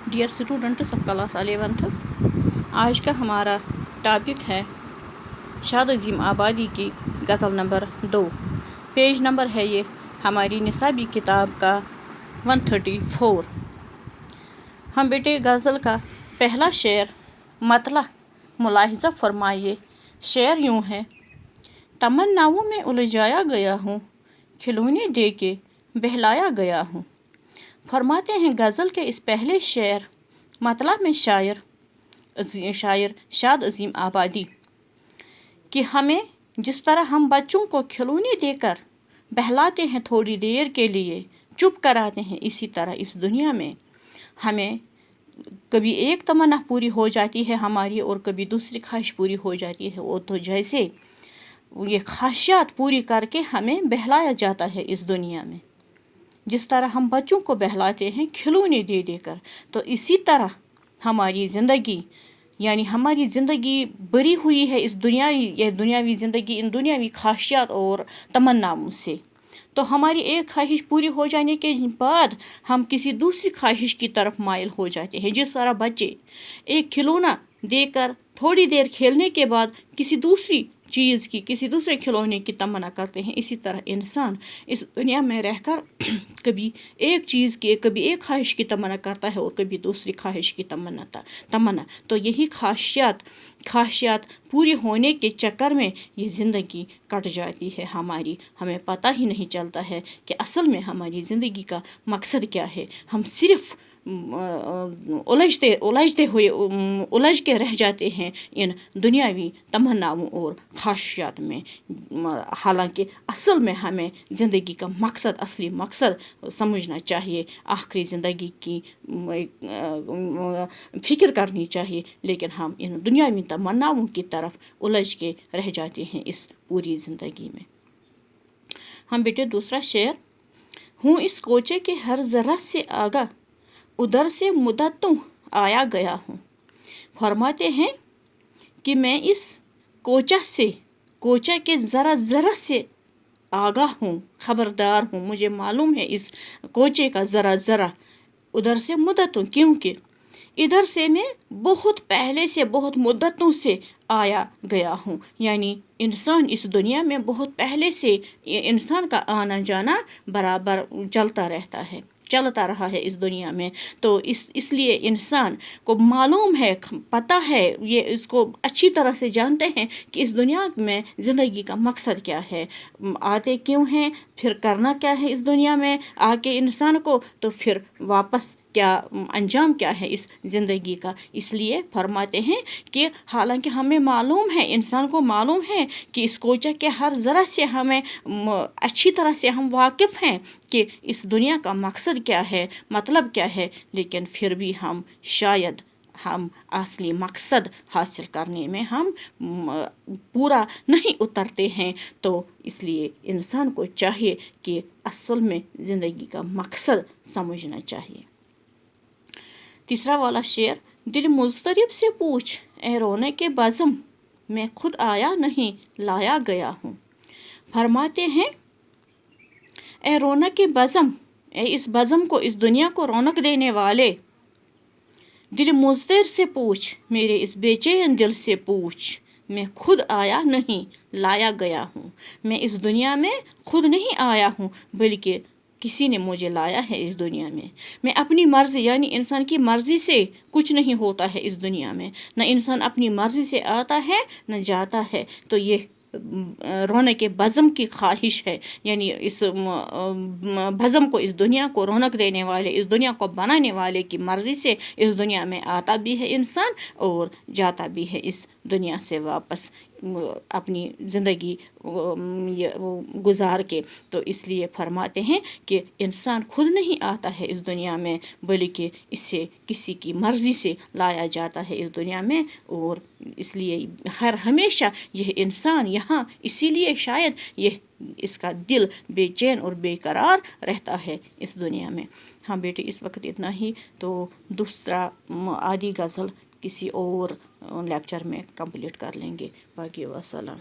Dear students of class 11th, आज का हमारा टॉपिक है शाद अजीम आबादी की गज़ल नंबर 2। पेज नंबर है ये हमारी निसाबी किताब का 134। हम बेटे गज़ल का पहला शेर मतला मुलाहिज़ा फरमाइए। शेर यूँ है, तमन्नाओं में उलझाया गया हूँ, खिलौने दे के बहलाया गया हूँ। फरमाते हैं गज़ल के इस पहले शेर मतला में शायर शाद अजीम आबादी कि हमें जिस तरह हम बच्चों को खिलौने देकर बहलाते हैं, थोड़ी देर के लिए चुप कराते हैं, इसी तरह इस दुनिया में हमें कभी एक तमन्ना पूरी हो जाती है हमारी और कभी दूसरी ख्वाहिश पूरी हो जाती है। वो तो जैसे ये ख्वाहिशात पूरी करके हमें बहलाया जाता है इस दुनिया में, जिस तरह हम बच्चों को बहलाते हैं खिलौने दे देकर, तो इसी तरह हमारी ज़िंदगी यानी हमारी ज़िंदगी भरी हुई है इस दुनियावी ज़िंदगी इन दुनियावी ख्वाहिशात और तमन्नाओं से। तो हमारी एक ख्वाहिश पूरी हो जाने के बाद हम किसी दूसरी ख्वाहिश की तरफ माइल हो जाते हैं। जिस तरह बच्चे एक खिलौना देकर थोड़ी देर खेलने के बाद किसी दूसरी चीज़ की, किसी दूसरे खिलौने की तमन्ना करते हैं, इसी तरह इंसान इस दुनिया में रहकर कभी एक चीज़ की, कभी एक ख्वाहिश की तमन्ना करता है और कभी दूसरी ख्वाहिश की तमन्ना। तो यही ख्वाहिशात पूरी होने के चक्कर में ये ज़िंदगी कट जाती है हमारी। हमें पता ही नहीं चलता है कि असल में हमारी ज़िंदगी का मकसद क्या है। हम सिर्फ़ उलझ के रह जाते हैं इन दुनियावी तमन्नाओं और ख्वाहिशात में। हालांकि असल में हमें ज़िंदगी का मकसद, असली मकसद समझना चाहिए, आखिरी ज़िंदगी की फ़िक्र करनी चाहिए, लेकिन हम इन दुनियावी तमन्नाओं की तरफ उलझ के रह जाते हैं इस पूरी ज़िंदगी में। हम बेटे दूसरा शेर, हूँ इस कोचे के हर ज़रा से आगा, उधर से मुद्दतों आया गया हूँ। फरमाते हैं कि मैं इस कोचा के ज़रा से आगाह हूँ, ख़बरदार हूँ, मुझे मालूम है इस कोचे का ज़रा, उधर से मुद्दतों, क्योंकि इधर से मैं बहुत पहले से, बहुत मुद्दतों से आया गया हूँ। यानी इंसान इस दुनिया में बहुत पहले से, इंसान का आना जाना बराबर चलता रहा है इस दुनिया में। तो इसलिए इंसान को मालूम है, पता है, ये इसको अच्छी तरह से जानते हैं कि इस दुनिया में ज़िंदगी का मकसद क्या है, आते क्यों हैं, फिर करना क्या है इस दुनिया में आके इंसान को, तो फिर वापस क्या अंजाम क्या है इस ज़िंदगी का। इसलिए फरमाते हैं कि हालांकि हमें मालूम है, इंसान को मालूम है कि इस कोचा के हर ज़रा से हमें अच्छी तरह से हम वाकिफ़ हैं कि इस दुनिया का मकसद क्या है, मतलब क्या है, लेकिन फिर भी हम शायद असली मकसद हासिल करने में हम पूरा नहीं उतरते हैं। तो इसलिए इंसान को चाहिए कि असल में ज़िंदगी का मकसद समझना चाहिए। तीसरा वाला शेर, दिल मुज़तरिब से पूछ, ए रोने के बज़म मैं खुद आया नहीं लाया गया हूँ। फरमाते हैं, ए रौनक के बज़म, ए इस बज़म को, इस दुनिया को रौनक देने वाले, दिल मुज़तर से पूछ, मेरे इस बेचैन दिल से पूछ, मैं खुद आया नहीं लाया गया हूँ। मैं इस दुनिया में खुद नहीं आया हूँ, बल्कि किसी ने मुझे लाया है इस दुनिया में। मैं अपनी मर्ज़ी, यानी इंसान की मर्ज़ी से कुछ नहीं होता है इस दुनिया में, न इंसान अपनी मर्ज़ी से आता है न जाता है। तो ये रौनक के बज़म की ख्वाहिश है, यानी इस बज़म को, इस दुनिया को रौनक देने वाले, इस दुनिया को बनाने वाले की मर्ज़ी से इस दुनिया में आता भी है इंसान और जाता भी है इस दुनिया से वापस अपनी ज़िंदगी गुजार के। तो इसलिए फरमाते हैं कि इंसान खुद नहीं आता है इस दुनिया में, बल्कि इसे किसी की मर्ज़ी से लाया जाता है इस दुनिया में। और इसलिए हमेशा यह इंसान यहाँ इसीलिए शायद इसका दिल बेचैन और बेकरार रहता है इस दुनिया में। हाँ बेटे, इस वक्त इतना ही। तो दूसरा आधी गज़ल किसी और लेक्चर में कंप्लीट कर लेंगे। बाकी वसलाम।